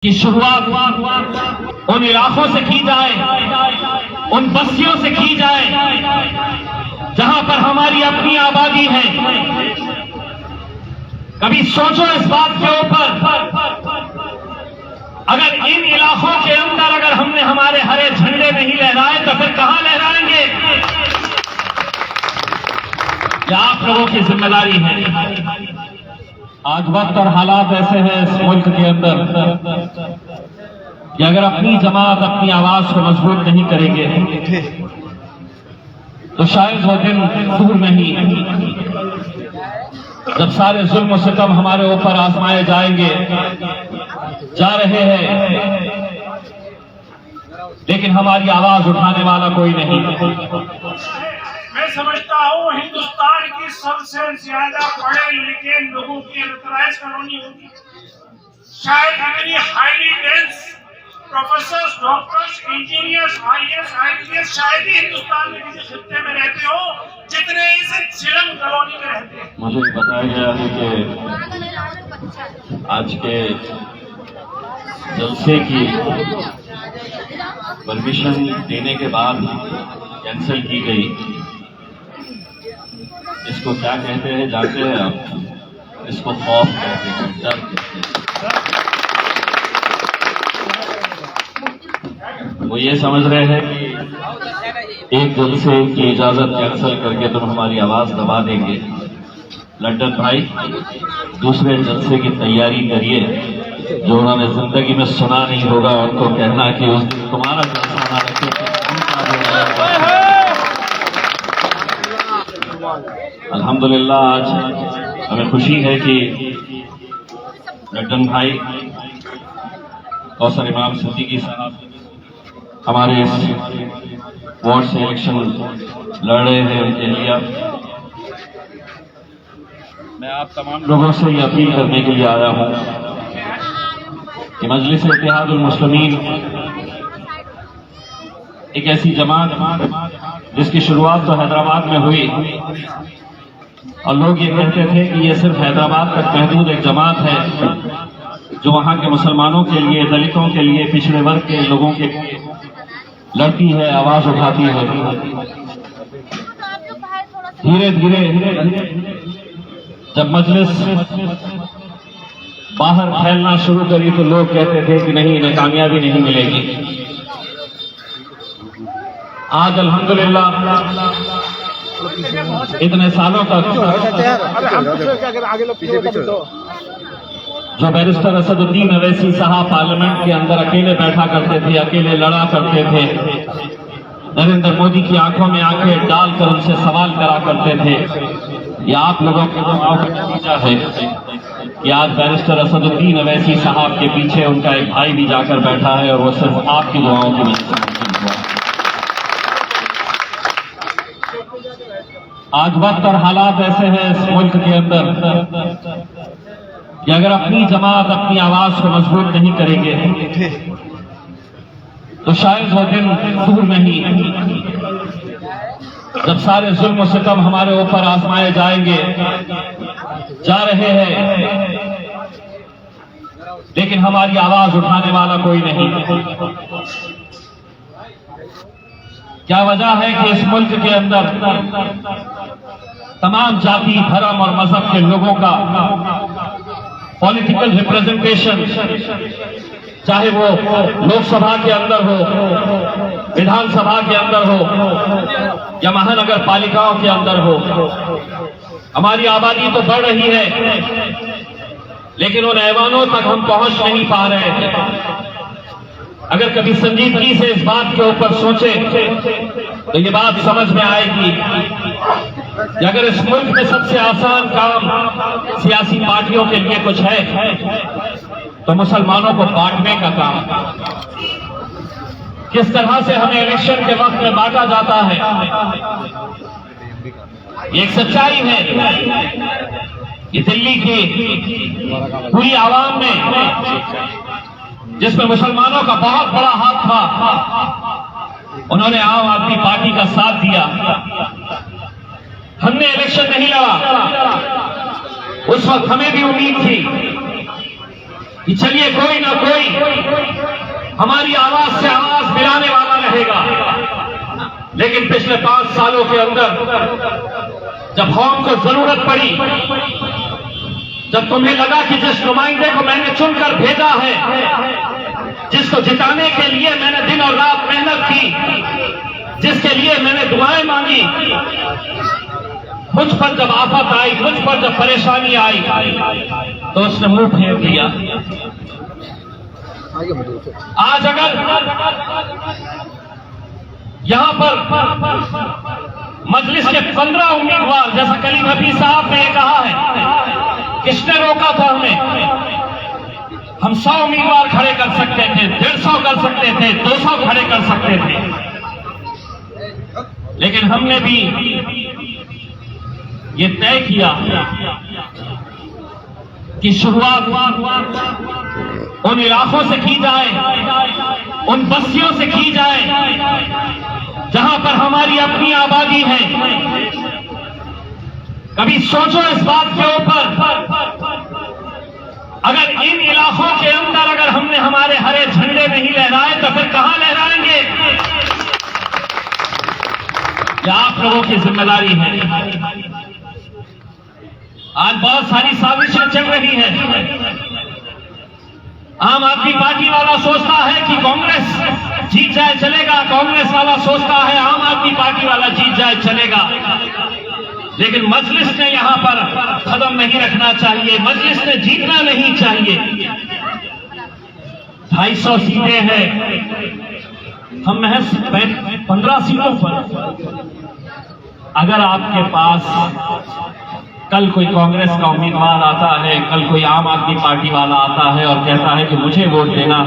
की शुरुआत उन इलाकों से की जाए, उन बस्तियों से की जाए जहां पर हमारी अपनी आबादी है। कभी सोचो इस बात के ऊपर, अगर इन इलाकों के अंदर अगर हमने हमारे हरे झंडे नहीं लहराए तो फिर कहां लहराएंगे? यह आप लोगों की जिम्मेदारी है। आज वक्त और हालात ऐसे हैं इस मुल्क के अंदर कि अगर अपनी जमात अपनी आवाज को मजबूत नहीं करेंगे तो शायद वो दिन दूर नहीं जब सारे जुल्म सितम हमारे ऊपर आजमाए जाएंगे, जा रहे हैं, लेकिन हमारी आवाज उठाने वाला कोई नहीं। मैं समझता हूँ हिंदुस्तान की सबसे ज्यादा पढ़े लिखे लोगों की एनथराइज कॉलोनी होगी। शायद इतनी highly dense professors, doctors, engineers, IAS, IPS शायद ही हिंदुस्तान में किसी खित्ते में रहते हो जितने इस झिलम कॉलोनी में रहते हैं। मुझे बताया गया है कि आज के जलसे की परमिशन देने के बाद कैंसिल की गई। इसको क्या कहते हैं जानते हैं आप? इसको खौफ कहते हैं, डर कहते हैं। वो ये समझ रहे हैं कि एक जलसे की इजाजत कैंसिल करके तुम हमारी आवाज दबा देंगे। लंदन भाई, दूसरे जलसे की तैयारी करिए। जो उन्होंने जिंदगी में सुना नहीं होगा उनको कहना कि उस दिन तुम्हारा जलसा ना रखे। अल्हम्दुलिल्लाह आज हमें खुशी है कि लंदन भाई कौसर इमाम सिद्दीकी साहब हमारे इस वार्ड से इलेक्शन लड़ रहे हैं। उनके लिए मैं आप तमाम लोगों से ये अपील करने के लिए आया हूं कि मजलिस इत्तेहादुल मुस्लिमीन एक ऐसी जमात जिसकी शुरुआत तो हैदराबाद में हुई और लोग ये कहते थे कि ये सिर्फ हैदराबाद तक महदूद एक जमात है जो वहां के मुसलमानों के लिए, दलितों के लिए, पिछड़े वर्ग के लोगों के लिए लड़ती है, आवाज उठाती है। धीरे धीरे जब मजलिस बाहर फैलना शुरू करी तो लोग कहते थे कि नहीं, इन्हें कामयाबी नहीं मिलेगी। आज अल्हम्दुलिल्लाह इतने सालों तक जो बैरिस्टर असदुद्दीन अवैसी साहब पार्लियामेंट के अंदर अकेले बैठा करते थे, अकेले लड़ा करते थे, नरेंद्र मोदी की आंखों में आंखें डालकर उनसे सवाल करा करते थे, ये आप लोगों के दुआओं का नतीजा है कि आज बैरिस्टर असदुद्दीन अवैसी साहब के पीछे उनका एक भाई भी जाकर बैठा है और वो सिर्फ आपकी दुआओं की वजह से मुमकिन हुआ। आज वक्त और हालात ऐसे हैं इस मुल्क के अंदर कि अगर अपनी जमात अपनी आवाज को मजबूत नहीं करेंगे तो शायद वो दिन दूर नहीं जब सारे जुल्म सितम हमारे ऊपर आजमाए जाएंगे, जा रहे हैं, लेकिन हमारी आवाज उठाने वाला कोई नहीं। क्या वजह है कि इस मुल्क के अंदर तमाम जाति, धर्म और मजहब के लोगों का पॉलिटिकल रिप्रेजेंटेशन, चाहे वो लोकसभा के अंदर हो, विधानसभा के अंदर हो या महानगर पालिकाओं के अंदर हो, हमारी आबादी तो बढ़ रही है लेकिन उन ऐवानों तक हम पहुंच नहीं पा रहे हैं। अगर कभी संजीदगी से इस बात के ऊपर सोचे तो ये बात समझ में आएगी कि अगर इस मुल्क में सबसे आसान काम सियासी पार्टियों के लिए कुछ है तो मुसलमानों को बांटने का काम। किस तरह से हमें इलेक्शन के वक्त में बांटा जाता है, ये एक सच्चाई है। ये दिल्ली की पूरी आवाम में जिसमें मुसलमानों का बहुत बड़ा हाथ था, उन्होंने आम आदमी पार्टी का साथ दिया। हमने इलेक्शन नहीं लड़ा, उस वक्त हमें भी उम्मीद थी कि चलिए कोई ना कोई हमारी आवाज से आवाज मिलाने वाला रहेगा। लेकिन पिछले 5 सालों के अंदर जब कौम को जरूरत पड़ी, जब तुम्हें लगा कि जिस नुमाइंदे को मैंने चुनकर भेजा है, जिसको जिताने के लिए मैंने दिन और रात मेहनत की, जिसके लिए मैंने दुआएं मांगी, मुझ पर जब आफत आई, मुझ पर जब परेशानी आई, तो उसने मुंह फेर दिया। आज अगर यहां पर मजलिस के 15 उम्मीदवार, जैसा कलीम हफीज साहब ने कहा है, किसने रोका था हमें? हम 100 उम्मीदवार खड़े कर सकते थे, 150 कर सकते थे, 200 खड़े कर सकते थे, लेकिन हमने भी ये तय किया कि शुरुआत उन इलाकों से की जाए, उन बस्तियों से की जाए जहां पर हमारी अपनी आबादी है। कभी सोचो इस बात के ऊपर, अगर इन इलाकों के अंदर अगर हमने हमारे हरे झंडे नहीं लहराए तो फिर कहां लहराएंगे? यह आप लोगों की जिम्मेदारी है। आज बहुत सारी साजिशें चल रही है। आम आदमी पार्टी वाला सोचता है कि कांग्रेस जीत जाए चलेगा, कांग्रेस वाला सोचता है आम आदमी पार्टी वाला जीत जाए चलेगा। लेकिन मजलिस ने यहां पर कदम नहीं रखना चाहिए, मजलिस ने जीतना नहीं चाहिए। 250 सीटें हैं, हम महज 15 सीटों पर। अगर आपके पास कल कोई कांग्रेस का उम्मीदवार आता है, कल कोई आम आदमी पार्टी वाला आता है और कहता है कि मुझे वोट देना,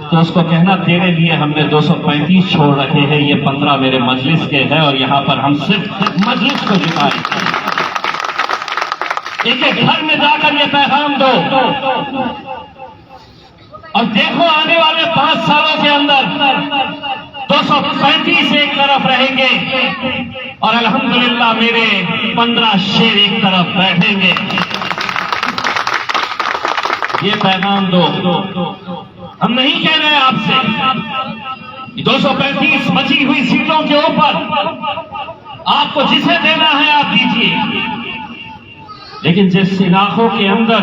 तो उसको कहना तेरे लिए हमने 235 छोड़ रखे हैं, ये 15 मेरे मजलिस के हैं और यहां पर हम सिर्फ मजलिस को जिताएंगे। एक एक घर में जाकर ये पैगाम दो और देखो आने वाले 5 सालों के अंदर 235 एक तरफ रहेंगे और अल्हम्दुलिल्लाह मेरे 15 शेर एक तरफ बैठेंगे। ये पैगाम दो। हम नहीं कह रहे आपसे 235 बची हुई सीटों के ऊपर आपको जिसे देना है आप दीजिए, लेकिन जिस इलाकों के अंदर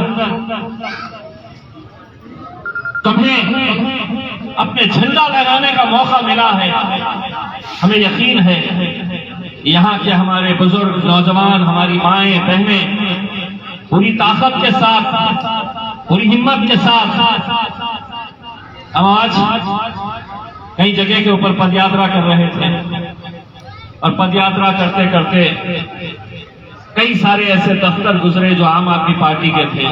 तुम्हें अपने झंडा लहराने का मौका मिला है, हमें यकीन है यहाँ के हमारे बुजुर्ग, नौजवान, हमारी माएं, बहनें पूरी ताकत के साथ, पूरी हिम्मत के साथ हम आज कई जगह के ऊपर पदयात्रा कर रहे थे और पदयात्रा करते करते कई सारे ऐसे दफ्तर गुजरे जो आम आदमी पार्टी के थे,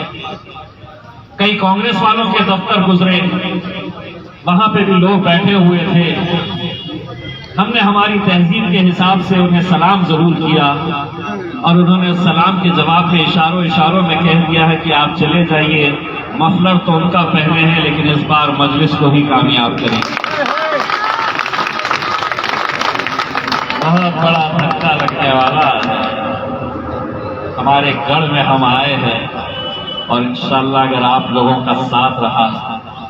कई कांग्रेस वालों के दफ्तर गुजरे, वहां पे भी लोग बैठे हुए थे। हमने हमारी तहजीब के हिसाब से उन्हें सलाम जरूर किया और उन्होंने सलाम के जवाब में इशारों में कह दिया है कि आप चले जाइए, मफलर तो उनका पहने हैं लेकिन इस बार मजलिस को ही कामयाब करेंगे। बहुत बड़ा धक्का लगने वाला हमारे गढ़ में हम आए हैं और इंशाअल्लाह अगर आप लोगों का साथ रहा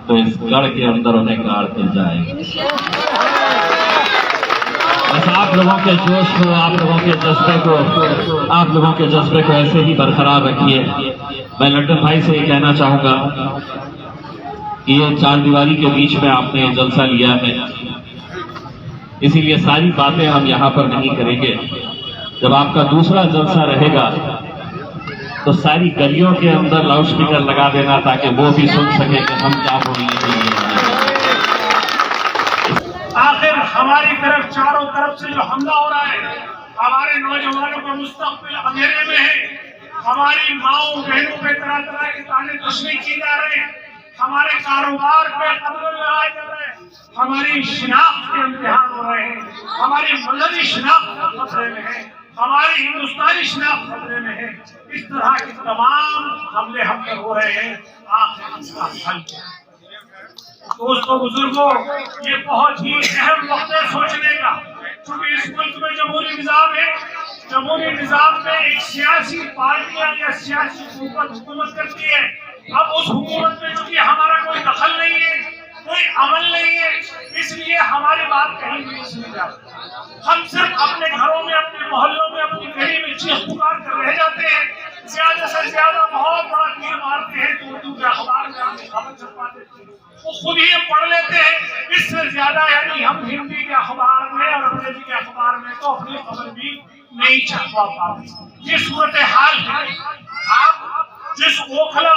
तो इस गढ़ के अंदर उन्हें गाड़ के जाएंगे। बस आप लोगों के जोश को, आप लोगों के जज्बे को ऐसे ही बरकरार रखिए। मैं लड्डन भाई से ये कहना चाहूंगा कि ये 4 दीवारी के बीच में आपने जलसा लिया है, इसीलिए सारी बातें हम यहाँ पर नहीं करेंगे। जब आपका दूसरा जलसा रहेगा तो सारी गलियों के अंदर लाउडस्पीकर लगा देना ताकि वो भी सुन सके कि हम क्या बोलने। आखिर हमारी तरफ चारों तरफ से जो हमला हो रहा है, हमारे नौजवानों का मुस्तकबिल अंधेरे में है, हमारी माओ बहनों पे तरह तरह के ताने तशनी की जा रहे हैं, हमारे कारोबार पे कब्जे लगाए जा रहे हैं, हमारी शिनाख्त के इम्तिहान हो रहे हैं, हमारी मजहबी शिनाख्त खतरे में है, हमारी हिंदुस्तानी शिनाख्त खतरे में है। इस तरह के तमाम हमले हम पर हो रहे हैं। आखिर इसका हल क्या है? दोस्तों, बुजुर्गों, ये बहुत ही अहम वक्त है सोचने का, क्योंकि इस मुल्क में जमहूरी निजाम है। जमहूरी निजाम में एक सियासी पार्टियां या सियासी हुकूमत करती है अब उस हुकूमत में चूंकि हमारा कोई दखल नहीं है, कोई अमल नहीं है, इसलिए हमारी बात कहीं नहीं सुनी जाती। हम सिर्फ अपने घरों में, अपने मोहल्लों में, अपनी गली में चीख पुकार कर रह जाते हैं। ज्यादा से ज्यादा बहुत बड़ा तीर मारते हैं तो उर्दू के अखबार में अपनी खबर छपवा देते हैं, वो खुद ही पढ़ लेते हैं। इससे ज्यादा यानी हम हिंदी के अखबार में और अंग्रेजी के अखबार में तो अपनी खबर भी नहीं छपवा पाते। ये सूरत हाल है। आप जिस ओखला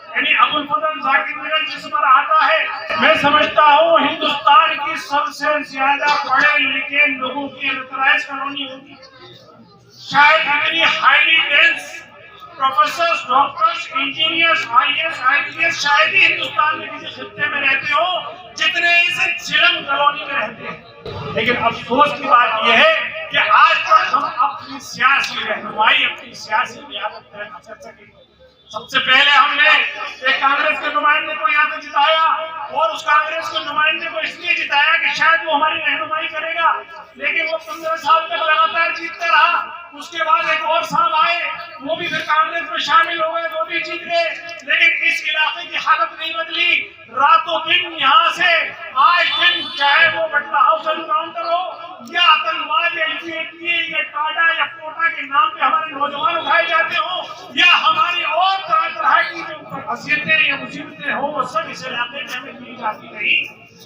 यानी अबुल फजल जाकिर मिल्लत जिस पर आता है, मैं समझता हूँ हिंदुस्तान की सबसे ज्यादा पढ़े लिखे लोगों की एंटरप्राइज कॉलोनी होगी। शायद इतनी highly dense professors, doctors, engineers, IAS, IPS शायद ही हिंदुस्तान में किसी खित्ते में रहते हो जितने इस झिलम कॉलोनी में रहते हैं। लेकिन अफसोस की बात यह है कि आज तक हम अपनी सियासी रहनुमाई, अपनी सियासी क़यादत तय न कर सके। सबसे पहले हमने एक कांग्रेस के नुमाइंदे को यहाँ पे जिताया और उस कांग्रेस के नुमाइंदे को इसलिए जिताया कि शायद वो हमारी रहनुमाई करेगा, लेकिन वो 15 साल तक लगातार जीतता रहा। उसके बाद एक और साहब आए, वो भी फिर कांग्रेस में शामिल हो गए, वो भी जीत गए, लेकिन इस इलाके की हालत नहीं बदली। रातों दिन यहाँ से आए दिन, चाहे वो बटला हाउस एनकाउंटर हो या आतंकवाद या LPA या टाडा या कोटा के नाम पे हमारे नौजवान उठाए जाते हो या हमारी और तरह तरह की जो हसीयतें या मुसीबतें हो, वो सब इस इलाके में हमें दी जाती रही।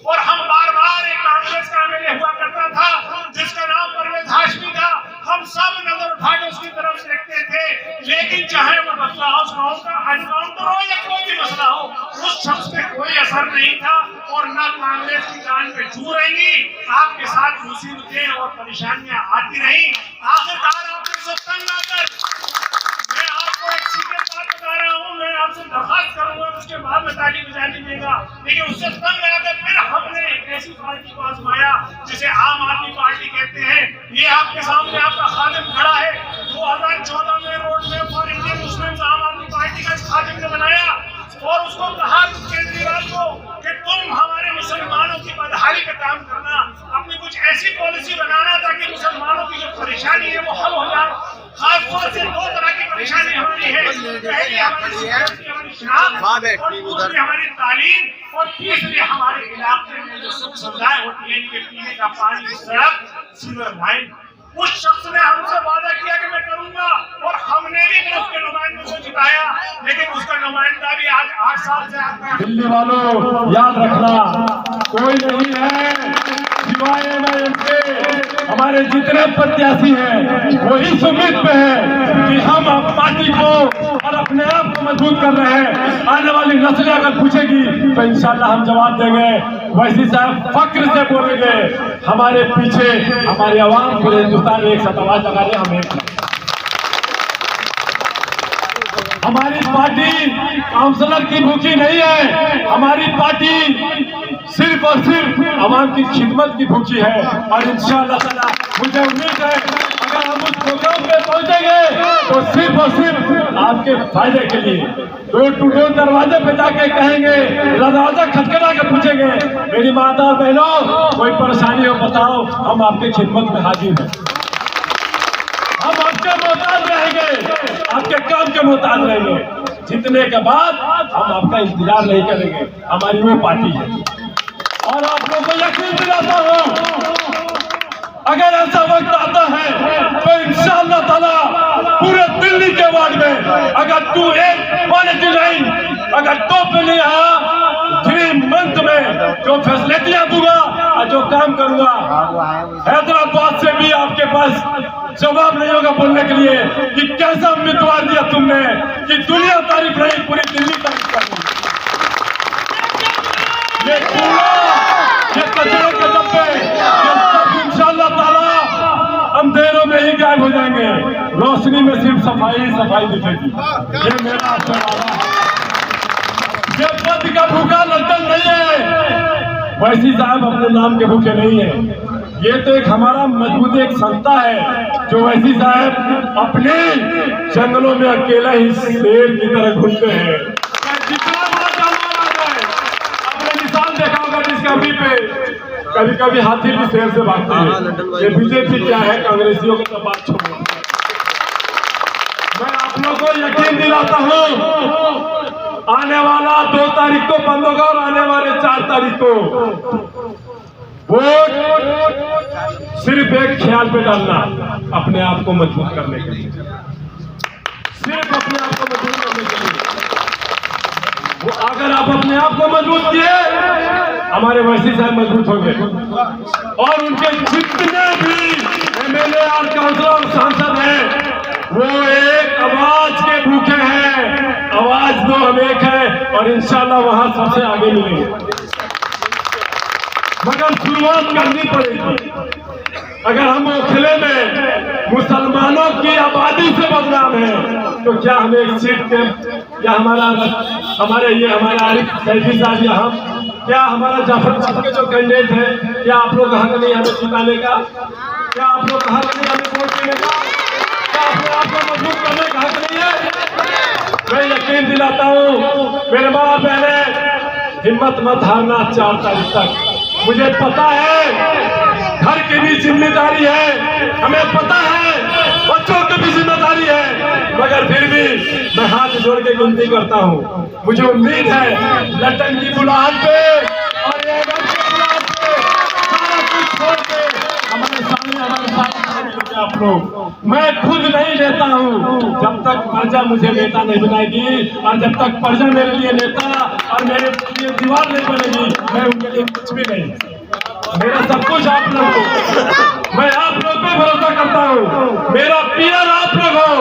और हम बार बार एक कांग्रेस का MLA हुआ करता था जिसका नाम परवेज हाशमी था, हम सब नजर उठा के उसकी तरफ देखते थे, लेकिन चाहे वो बटला हाउस का एनकाउंटर हो या कोई भी मसला हो, उस शख्स पे कोई असर नहीं था। और न कांग्रेस की जान पे छू रहेंगी, आपके साथ मुसीबतें और परेशानियां आती रही। आखिरकार आपने सब तंग आकर, मैं आपको एक सीक्रेट बात बता रहा हूँ, मैं आपसे दरखास्त करूंगा, उसके बाद में ताली बजाने देगा, लेकिन उससे तंग आकर फिर हमने एक ऐसी पार्टी को आजमाया जिसे आम आदमी पार्टी कहते हैं। ये आपके सामने आपका खादिम खड़ा है। 2014 में रोड में फॉर इंडियन मुस्लिम्स आम आदमी पार्टी का खादिम ने बनाया और उसको कहा केजरीवाल को कि तुम हमारे मुसलमानों की बदहाली का काम करना, अपनी कुछ ऐसी पॉलिसी बनाना ताकि मुसलमानों की जो परेशानी है वो हल हो जाए। खासतौर से 2 तरह की परेशानी हमारी है, पहली हमारी शनाख्त और दूसरी हमारी तालीम और तीसरी हमारे इलाके में जो सुख सुविधाएं होती है, इनके पीने का पानी, सड़क, सीवर लाइन। उस शख्स ने हमसे वादा किया कि मैं करूंगा और हमने भी फिर उसके नुमाइंदे को जिताया, लेकिन उसका नुमाइंदा भी आज 8 साल से आता है। दिल्ली वालों याद रखना, कोई नहीं है सिवाय MIM के। हमारे जितने प्रत्याशी हैं वही उम्मीद पे है कि हम पार्टी को और अपने आप को मजबूत कर रहे हैं। आने वाली नस्लें अगर पूछेगी तो इंशाल्लाह हम जवाब देंगे। वैसी साहब फक्र से बोलेंगे, हमारे पीछे हमारी आवाम पूरे हिंदुस्तान में एक साथ आवाज लगा रहे, हम एक। हमारी पार्टी काउंसलर की भूखी नहीं है, हमारी पार्टी सिर्फ और सिर्फ आवाम की खिदमत की भूखी है। और इंशाअल्लाह ताला मुझे उम्मीद है अगर हम उस प्रोग्राम पे पहुंचेंगे तो सिर्फ और सिर्फ आपके फायदे के लिए डोर टू डोर दरवाजे पे जाके कहेंगे, दरवाजा खटखटा के पूछेंगे, मेरी माता और बहनों कोई परेशानी हो बताओ, हम आपकी खिदमत में हाजिर हैं। हम आपके मोहताज रहेंगे, आपके काम के मोहताज रहेंगे। जीतने के बाद हम आपका इंतजार नहीं करेंगे, हमारी वो पार्टी है। और आप लोगों को यकीन दिलाता हूँ अगर ऐसा वक्त आता है तो इंशाअल्लाह ताला पूरे दिल्ली के वार्ड में अगर 2819 अगर टॉप पे नहीं आया, 3 मंथ में जो फैसिलिटियां दूंगा और जो काम करूंगा, हैदराबाद से भी आपके पास जवाब नहीं होगा बोलने के लिए कि कैसा उम्मीदवार दिया तुमने कि दुनिया तारीफ नहीं, पूरी दिल्ली तारीफ कर रही। ये कूड़ा, ये कचरे के डब्बे, ये सब इंशाअल्लाह ताला अंधेरों में ही गायब हो जाएंगे, रोशनी में सिर्फ सफाई सफाई दिखेगी। ये मेरा आपसे वादा है। ये पद का भूखा लड़न नहीं है, वैसी साहब अपने नाम के भूखे नहीं है। ये तो एक हमारा मजबूत एक संस्था है जो वैसी साहब अपने जंगलों में अकेला ही शेर की तरह घूमते हैं। जितना बड़ा जानवर आ जाए, आपने निशान देखा होगा डिस्कवरी पे, कभी कभी हाथी भी शेर से भागते हैं। ये बीजेपी क्या है, कांग्रेसियों की तो बात छोड़ो। मैं आप लोगों को यकीन दिलाता हूँ आने वाला 2 तारीख को बंद होगा और आने वाले 4 तारीख को वोट सिर्फ एक ख्याल पे डालना, अपने आप को मजबूत करने के लिए, सिर्फ अपने आप को मजबूत करने के लिए। वो अगर आप अपने आप को मजबूत किए, हमारे वैसी साहब मजबूत हो गए और उनके जितने भी एमएलए और काउंसिलर और सांसद हैं वो एक आवाज के भूखे हैं। आवाज दो हम एक है और इंशाल्लाह वहां सबसे आगे मिलेंगे, मगर शुरुआत करनी पड़ेगी। अगर हम ओखले में मुसलमानों की आबादी से बदनाम है तो क्या हमें एक सीट के या हमारे आरिफ सैफी साहब या हम क्या हमारा जाफर साहब के जो कैंडिडेट है, क्या आप लोग हक नहीं हमें जिताने का? क्या आप लोग हक नहीं हमें वोट देने का? क्या अपने आप को मजबूत करने का हक नहीं है? मैं यकीन दिलाता हूँ मेरे माँ बहने, हिम्मत मत हारना 4 तारीख तक। मुझे पता है घर की भी जिम्मेदारी है, हमें पता है बच्चों की भी जिम्मेदारी है, मगर फिर भी मैं हाथ जोड़ के विनती करता हूँ। मुझे उम्मीद है लटन की बुलाहट पे और ये बुलाहट पे सारा कुछ छोड़ के हमारे साथ आप लोग, मैं खुद नहीं लेता हूँ जब तक प्रजा मुझे नेता नहीं बनाएगी, और जब तक प्रजा मेरे लिए नेता और मेरे लिए दीवार नहीं बनेगी, मैं उनके लिए कुछ भी नहीं। मेरा सब कुछ आप लोग हो, मैं आप लोग पे भरोसा करता हूँ, मेरा पीआर आप लोग हो,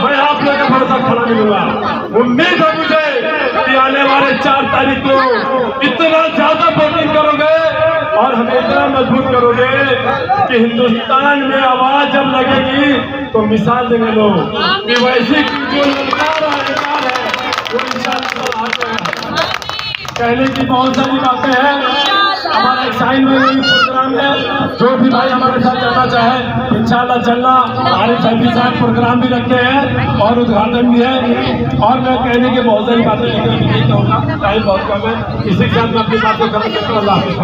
मैं आप लोग का भरोसा खड़ा मिलूंगा। उम्मीद है मुझे कि आने वाले 4 तारीख को इतना ज्यादा वोटिंग करोगे और हमें इतना मजबूत करोगे कि हिंदुस्तान में आवाज जब लगेगी तो मिसाल देंगे लोग कि वैसी जो ललकार है वो इंशाल्लाह कहने की बहुत सारी बातें हैं। हमारा एक साइन में प्रोग्राम है, जो भी भाई हमारे साथ जाना चाहे इंशाल्लाह चलना। आरिफ सैफी साहब प्रोग्राम भी रखे हैं और उद्घाटन भी है, और मैं कहने की बहुत सारी बातें लेकर नहीं कहूँगा, टाइम बहुत कम है। इसी के साथ मैं अपनी बात को खत्म करता हूँ। अल्लाह हाफिज़।